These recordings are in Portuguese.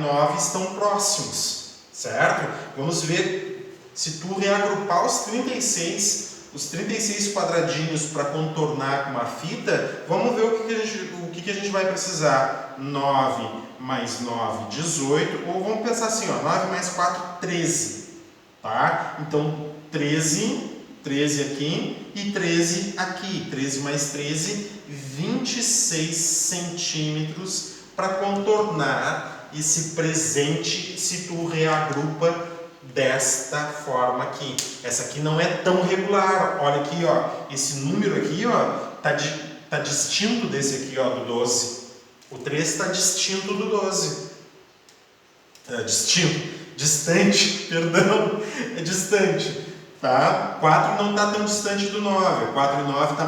9 estão próximos, certo? Vamos ver se tu reagrupar os 36 quadradinhos para contornar com uma fita, vamos ver o que a gente vai precisar. 9 mais 9, 18, ou vamos pensar assim, ó, 9 mais 4, 13, tá? Então, 13 aqui e 13 aqui. 13 mais 13, 26 centímetros para contornar esse presente se tu reagrupa desta forma aqui. Essa aqui não é tão regular. Olha aqui, ó, esse número aqui, ó, tá distinto desse aqui, ó, do 12. O 3 está distinto do 12. Distante, perdão, é distante, tá? 4 não está tão distante do 9. 4 e 9 tá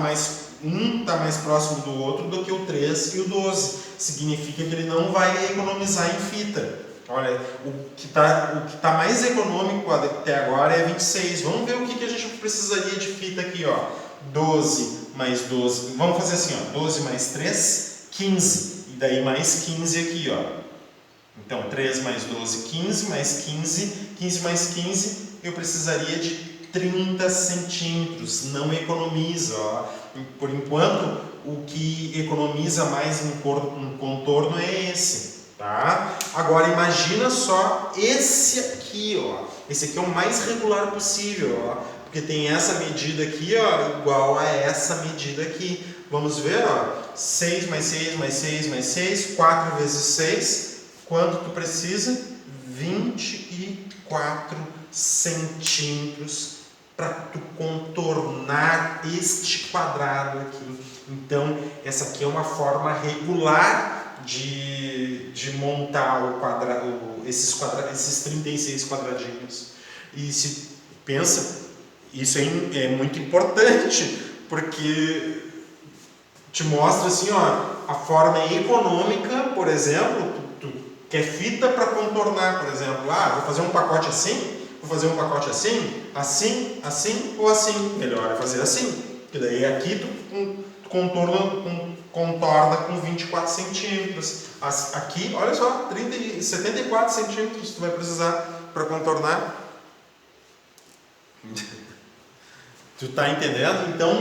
mais próximo do outro do que o 3 e o 12. Significa que ele não vai economizar em fita. Olha, o que tá mais econômico até agora é 26. Vamos ver o que a gente precisaria de fita aqui, ó. 12 mais 12. Vamos fazer assim, ó. 12 mais 3, 15. E daí mais 15 aqui, ó. Então, 3 mais 12, 15, mais 15. 15 mais 15, eu precisaria de 30 centímetros. Não economiza, ó. Por enquanto, o que economiza mais em contorno é esse. Tá? Agora imagina só esse aqui, ó. Esse aqui é o mais regular possível, ó, porque tem essa medida aqui, ó, igual a essa medida aqui. Vamos ver, ó, 6 mais 6 mais 6 mais 6, 4 vezes 6, quanto tu precisa? 24 centímetros para tu contornar este quadrado aqui. Então, essa aqui é uma forma regular de montar esses 36 quadradinhos. E se pensa, isso é muito importante, porque te mostra assim, ó, a forma econômica, por exemplo, tu quer fita para contornar, por exemplo, vou fazer um pacote assim, vou fazer um pacote assim, assim, assim ou assim. Melhor é fazer assim, porque daí aqui tu contorna com 24 centímetros. Aqui, olha só, 74 centímetros tu vai precisar para contornar. Tu tá entendendo? Então,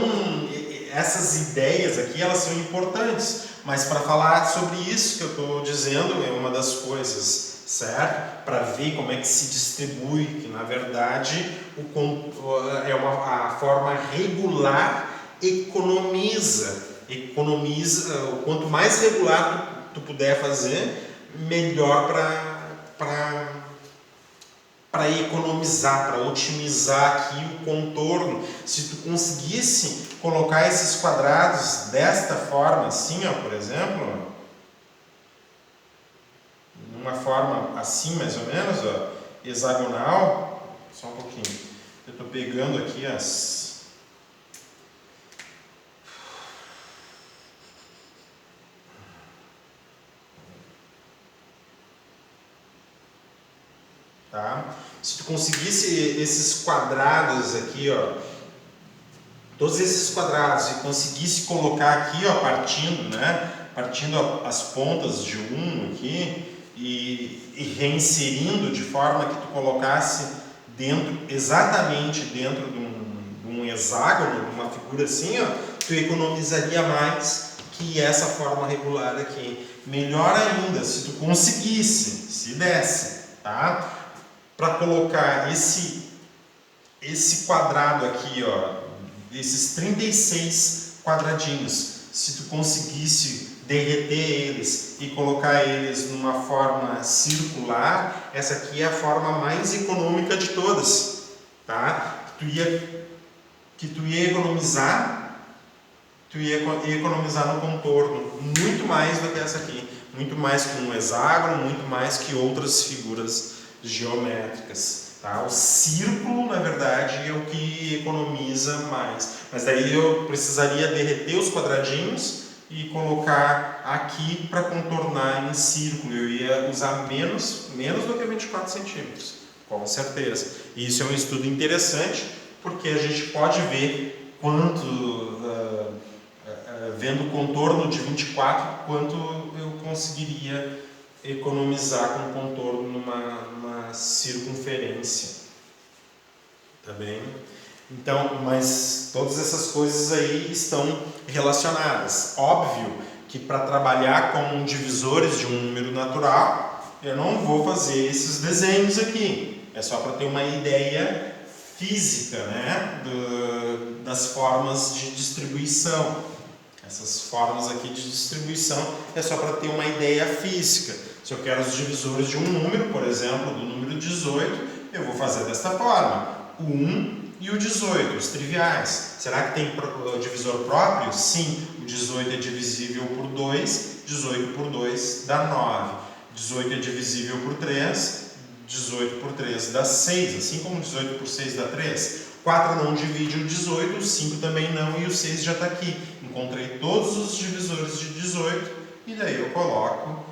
essas ideias aqui, elas são importantes. Mas para falar sobre isso que eu estou dizendo, é uma das coisas, certo? Para ver como é que se distribui, que na verdade a forma regular economiza, quanto mais regular tu puder fazer, melhor para economizar, para otimizar aqui o contorno. Se tu conseguisse colocar esses quadrados desta forma, assim, ó, por exemplo, numa forma assim mais ou menos, ó, hexagonal, só um pouquinho, eu estou pegando aqui as... Tá? Se tu conseguisse esses quadrados aqui, ó, todos esses quadrados, e conseguisse colocar aqui, ó, partindo as pontas de um aqui e reinserindo de forma que tu colocasse exatamente dentro de um hexágono, de uma figura assim, ó, tu economizaria mais que essa forma regular aqui. Melhor ainda, se tu conseguisse, se desse, tá? Para colocar esse quadrado aqui, ó, esses 36 quadradinhos, se tu conseguisse derreter eles e colocar eles numa forma circular, essa aqui é a forma mais econômica de todas, tá? Que tu ia economizar no contorno, muito mais do que essa aqui, muito mais que um hexágono, muito mais que outras figuras geométricas. Tá? O círculo, na verdade, é o que economiza mais. Mas daí eu precisaria derreter os quadradinhos e colocar aqui para contornar em círculo. Eu ia usar menos do que 24 centímetros, com certeza. E isso é um estudo interessante, porque a gente pode ver vendo o contorno de 24, quanto eu conseguiria economizar com contorno numa circunferência. Tá bem? Então, mas todas essas coisas aí estão relacionadas. Óbvio que para trabalhar com divisores de um número natural, eu não vou fazer esses desenhos aqui. É só para ter uma ideia física, né, das formas de distribuição. Essas formas aqui de distribuição é só para ter uma ideia física. Se eu quero os divisores de um número, por exemplo, do número 18, eu vou fazer desta forma. O 1 e o 18, os triviais. Será que tem divisor próprio? Sim, o 18 é divisível por 2, 18 por 2 dá 9. 18 é divisível por 3, 18 por 3 dá 6, assim como 18 por 6 dá 3. 4 não divide o 18, o 5 também não e o 6 já está aqui. Encontrei todos os divisores de 18 e daí eu coloco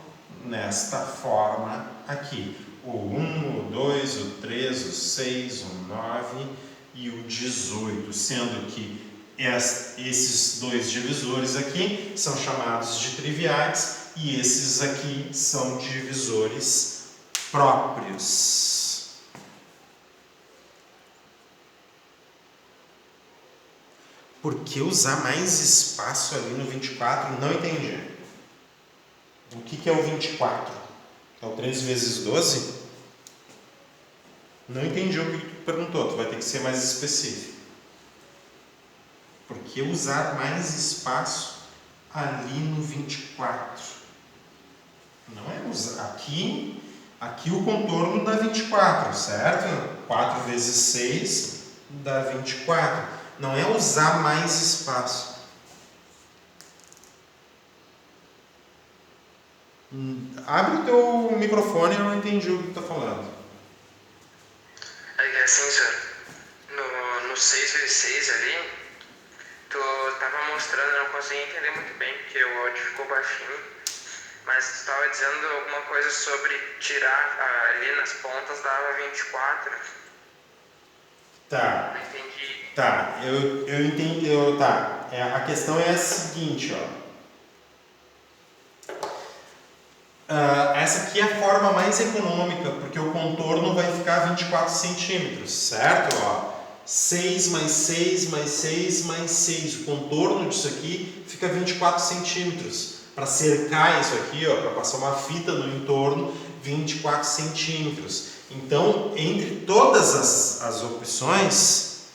nesta forma aqui. O 1, o 2, o 3, o 6, o 9 e o 18, sendo que esses dois divisores aqui são chamados de triviais e esses aqui são divisores próprios. Por que usar mais espaço ali no 24? Não entendi. O que é o 24? É o 3 vezes 12? Não entendi o que tu perguntou, tu vai ter que ser mais específico. Por que usar mais espaço ali no 24? Não é usar. Aqui o contorno dá 24, certo? 4 vezes 6 dá 24. Não é usar mais espaço. Abre o teu microfone, eu não entendi o que tu está falando. É assim, senhor, no 6 vezes 6 ali, tu estava mostrando, eu não consegui entender muito bem, porque o áudio ficou baixinho, mas tu estava dizendo alguma coisa sobre tirar ali nas pontas dava 24. Tá. Não entendi. Tá, eu entendi. Tá. A questão é a seguinte, ó. Essa aqui é a forma mais econômica, porque o contorno vai ficar 24 centímetros, certo? Ó, 6 mais 6 mais 6 mais 6. O contorno disso aqui fica 24 centímetros. Para cercar isso aqui, ó, para passar uma fita no entorno, 24 centímetros. Então, entre todas as opções,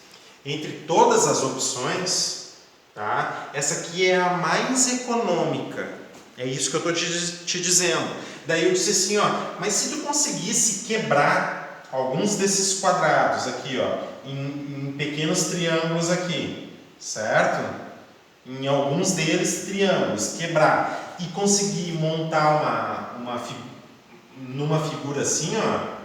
tá? Essa aqui é a mais econômica. É isso que eu estou te dizendo. Daí eu disse assim, ó, mas se tu conseguisse quebrar alguns desses quadrados aqui, ó, em pequenos triângulos aqui, certo? Em alguns deles triângulos, quebrar e conseguir montar numa figura assim, ó,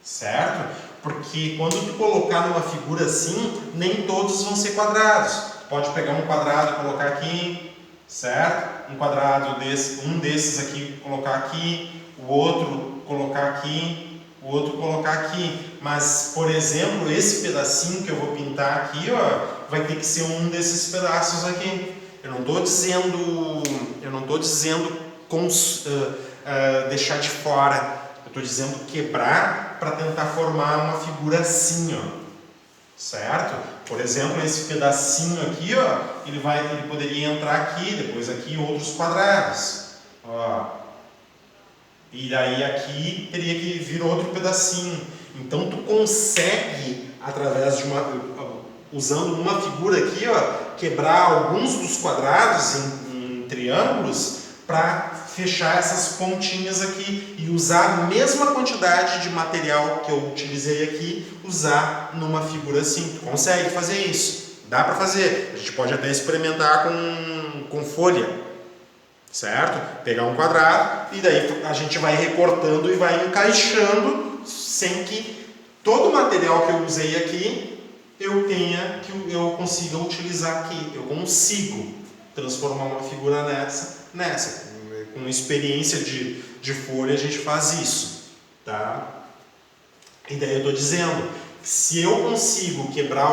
certo? Porque quando tu colocar numa figura assim, nem todos vão ser quadrados. Tu pode pegar um quadrado e colocar aqui, certo? Um quadrado desse, um desses aqui colocar aqui, o outro colocar aqui, o outro colocar aqui. Mas, por exemplo, esse pedacinho que eu vou pintar aqui, ó, vai ter que ser um desses pedaços aqui. Eu não estou dizendo deixar de fora. Eu estou dizendo quebrar para tentar formar uma figura assim, ó, certo? Por exemplo, esse pedacinho aqui, ó, ele poderia entrar aqui, depois aqui outros quadrados, ó. E daí aqui teria que vir outro pedacinho. Então tu consegue, através de usando uma figura aqui, ó, quebrar alguns dos quadrados em triângulos para fechar essas pontinhas aqui e usar a mesma quantidade de material que eu utilizei aqui, usar numa figura assim. Tu consegue fazer isso? Dá para fazer. A gente pode até experimentar com folha, certo? Pegar um quadrado e daí a gente vai recortando e vai encaixando sem que todo o material que eu usei aqui eu consiga utilizar aqui. Eu consigo transformar uma figura nessa. Com experiência de folha a gente faz isso, tá? E daí eu estou dizendo, se eu consigo quebrar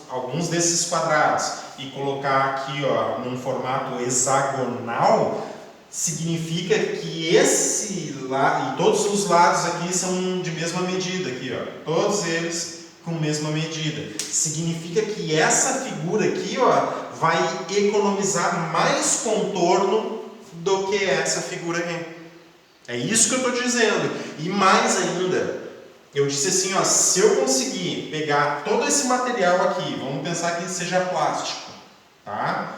alguns desses quadrados e colocar aqui, ó, num formato hexagonal, significa que esse lado, e todos os lados aqui são de mesma medida, aqui, ó, todos eles com mesma medida. Significa que essa figura aqui, ó, vai economizar mais contorno do que essa figura aqui. É isso que eu estou dizendo. E mais ainda, eu disse assim, ó, se eu conseguir pegar todo esse material aqui, vamos pensar que ele seja plástico, tá?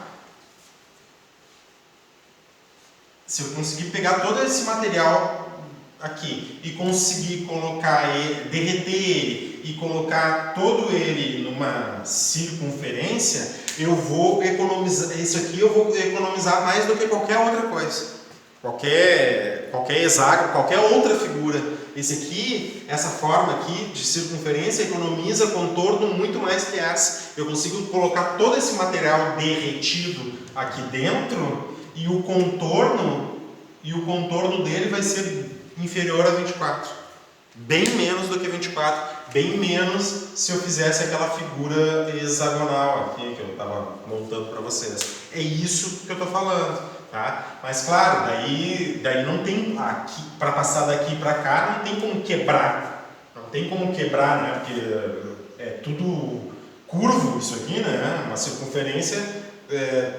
Se eu conseguir pegar todo esse material aqui e conseguir colocar ele, derreter ele e colocar todo ele numa circunferência, eu vou economizar, isso aqui eu vou economizar mais do que qualquer outra coisa. Qualquer hexágono, qualquer outra figura. Esse aqui, essa forma aqui de circunferência economiza contorno muito mais que essa. Eu consigo colocar todo esse material derretido aqui dentro e o contorno dele vai ser inferior a 24. Bem menos do que 24. Bem menos se eu fizesse aquela figura hexagonal aqui que eu estava montando para vocês. É isso que eu estou falando, tá? Mas claro, daí não tem aqui para passar daqui para cá, não tem como quebrar. Não tem como quebrar, né? Porque é tudo curvo isso aqui, né? Uma circunferência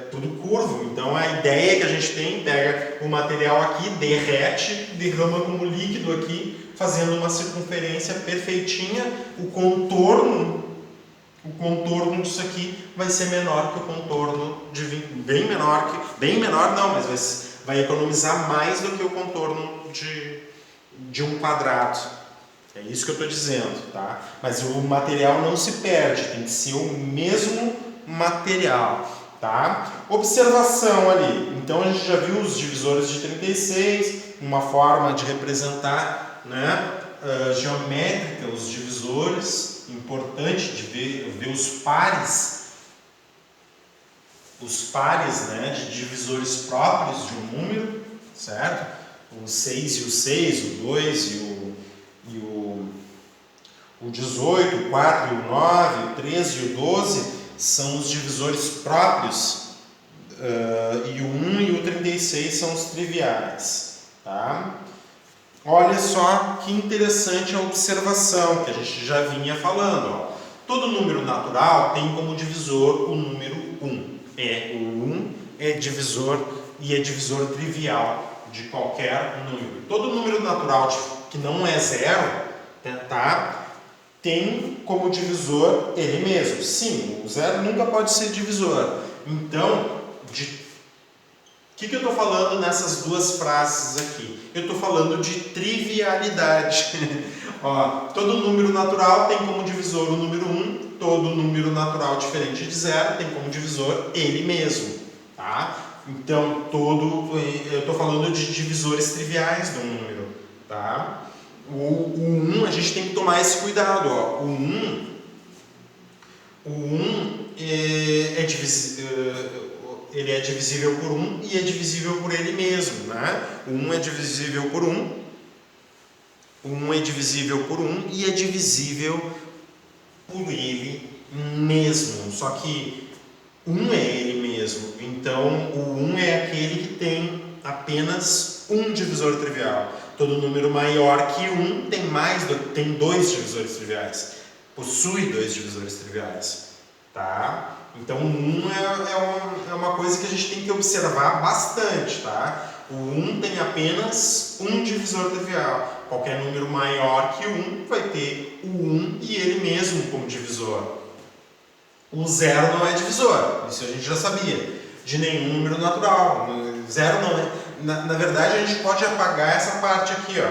tudo curvo. Então a ideia que a gente tem, pega o material aqui, derrete, derrama como líquido aqui, fazendo uma circunferência perfeitinha. O contorno disso aqui vai ser menor que o contorno de 20, bem menor não, mas vai economizar mais do que o contorno de um quadrado. É isso que eu estou dizendo, tá? Mas o material não se perde, tem que ser o mesmo material. Tá? Observação ali. Então a gente já viu os divisores de 36, uma forma de representar, né, geométrica os divisores, importante de ver os pares, né, de divisores próprios de um número, certo? O 6 e o 6, o 2 o 18, o 4 e o 9, o 13 e o 12 são os divisores próprios, e o 1 e o 36 são os triviais, tá? Olha só que interessante a observação que a gente já vinha falando, ó. Todo número natural tem como divisor o número 1. O 1 é divisor e é divisor trivial de qualquer número. Todo número natural que não é zero, tá? Tem como divisor ele mesmo. Sim, o zero nunca pode ser divisor. Então, o que eu estou falando nessas duas frases aqui? Eu estou falando de trivialidade. Ó, todo número natural tem como divisor o número 1, todo número natural diferente de zero tem como divisor ele mesmo. Tá? Então, eu estou falando de divisores triviais do número. Tá? O 1, a gente tem que tomar esse cuidado, ó. O 1 ele é divisível por 1 e é divisível por ele mesmo, né? O 1 é divisível por 1, o 1 é divisível por 1 e é divisível por ele mesmo. Só que 1 é ele mesmo, então o 1 é aquele que tem apenas um divisor trivial. Todo número maior que 1 tem dois divisores triviais. Possui dois divisores triviais. Tá? Então o 1 é uma coisa que a gente tem que observar bastante. Tá? O 1 tem apenas um divisor trivial. Qualquer número maior que 1 vai ter o 1 e ele mesmo como divisor. O 0 não é divisor. Isso a gente já sabia. De nenhum número natural. 0 não é. Na verdade, a gente pode apagar essa parte aqui, ó.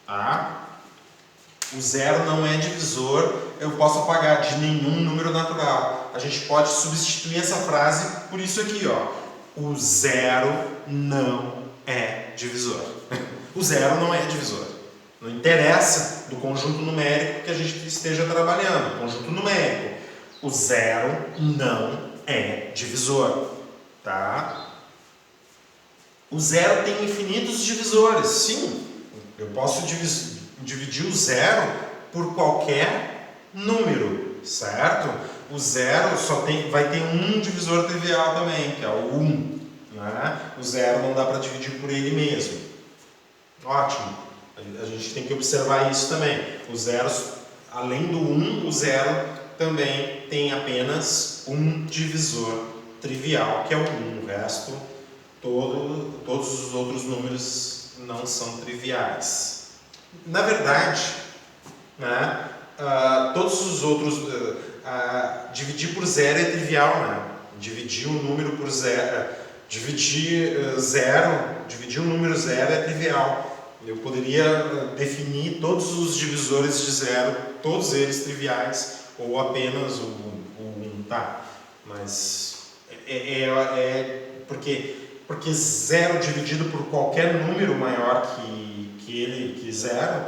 Tá? O 0 não é divisor, eu posso apagar de nenhum número natural. A gente pode substituir essa frase por isso aqui, ó. O 0 não é divisor. O 0 não é divisor. Não interessa do conjunto numérico que a gente esteja trabalhando. Conjunto numérico. O 0 não é divisor. Tá? O 0 tem infinitos divisores. Sim, eu posso dividir o 0 por qualquer número, certo? O 0 vai ter um divisor trivial também, que é o 1. né? O zero não dá para dividir por ele mesmo. Ótimo. A gente tem que observar isso também. Os zeros, além do 1, o zero também tem apenas um divisor trivial, que é o 1. O resto, todos os outros números não são triviais. Na verdade, né, todos os outros... dividir por zero é trivial, né? Dividir um número por zero... Dividir o número zero é trivial. Eu poderia definir todos os divisores de zero, todos eles triviais, ou apenas o 1, tá? Mas porque zero dividido por qualquer número maior que zero,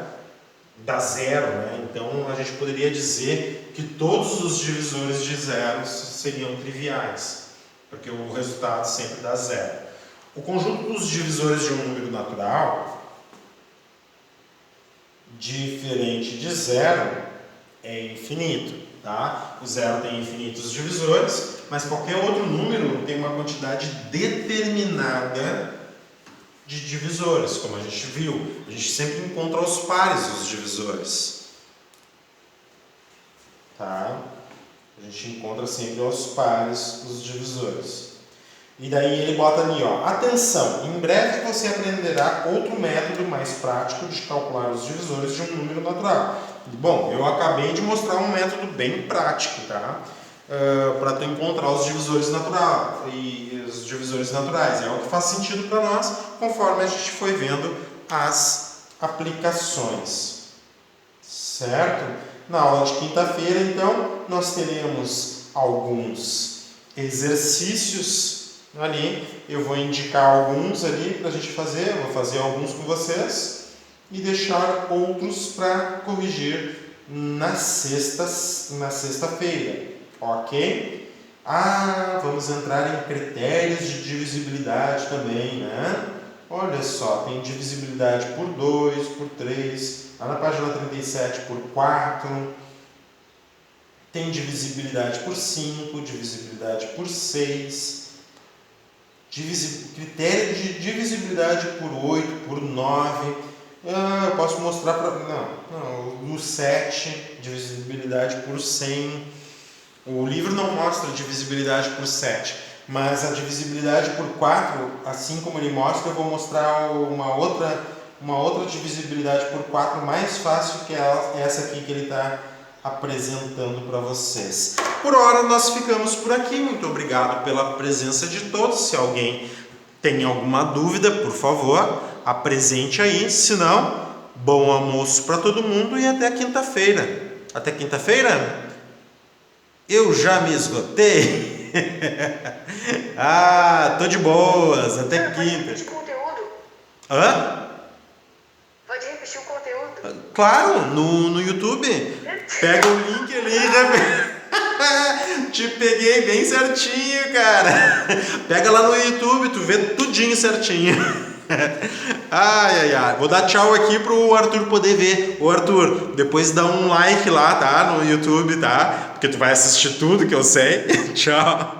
dá zero, né? Então a gente poderia dizer que todos os divisores de zero seriam triviais, porque o resultado sempre dá zero. O conjunto dos divisores de um número natural, diferente de zero, é infinito, tá? O zero tem infinitos divisores, mas qualquer outro número tem uma quantidade determinada de divisores, como a gente viu. A gente sempre encontra aos pares os divisores, tá? A gente encontra sempre aos pares os divisores. E daí ele bota ali, ó, atenção, em breve você aprenderá outro método mais prático de calcular os divisores de um número natural. Bom, eu acabei de mostrar um método bem prático, tá? Para tu encontrar os divisores naturais. É o que faz sentido para nós, conforme a gente foi vendo as aplicações. Certo? Na aula de quinta-feira, então, nós teremos alguns exercícios ali. Eu vou indicar alguns ali para a gente fazer. Eu vou fazer alguns com vocês e deixar outros para corrigir na sexta-feira. Ok? Vamos entrar em critérios de divisibilidade também, né? Olha só, tem divisibilidade por 2, por 3, lá na página 37 por 4, tem divisibilidade por 5, divisibilidade por 6, critério de divisibilidade por 8, por 9, eu posso mostrar para... Não, o 7, divisibilidade por 100, o livro não mostra divisibilidade por 7, mas a divisibilidade por 4, assim como ele mostra, eu vou mostrar uma outra divisibilidade por 4 mais fácil, que é essa aqui que ele está apresentando para vocês. Por hora nós ficamos por aqui. Muito obrigado pela presença de todos. Se alguém tem alguma dúvida, por favor, apresente aí. Se não, bom almoço para todo mundo e até quinta-feira. Até quinta-feira? Eu já me esgotei. Tô de boas. Até quinta. Pode repetir o conteúdo? Hã? Pode repetir o conteúdo? Claro, no YouTube. Pega o link ali e te peguei bem certinho, cara. Pega lá no YouTube, tu vê tudinho certinho. Ai. Vou dar tchau aqui pro Arthur poder ver. Ô Arthur, depois dá um like lá, tá? No YouTube, tá? Porque tu vai assistir tudo que eu sei. Tchau.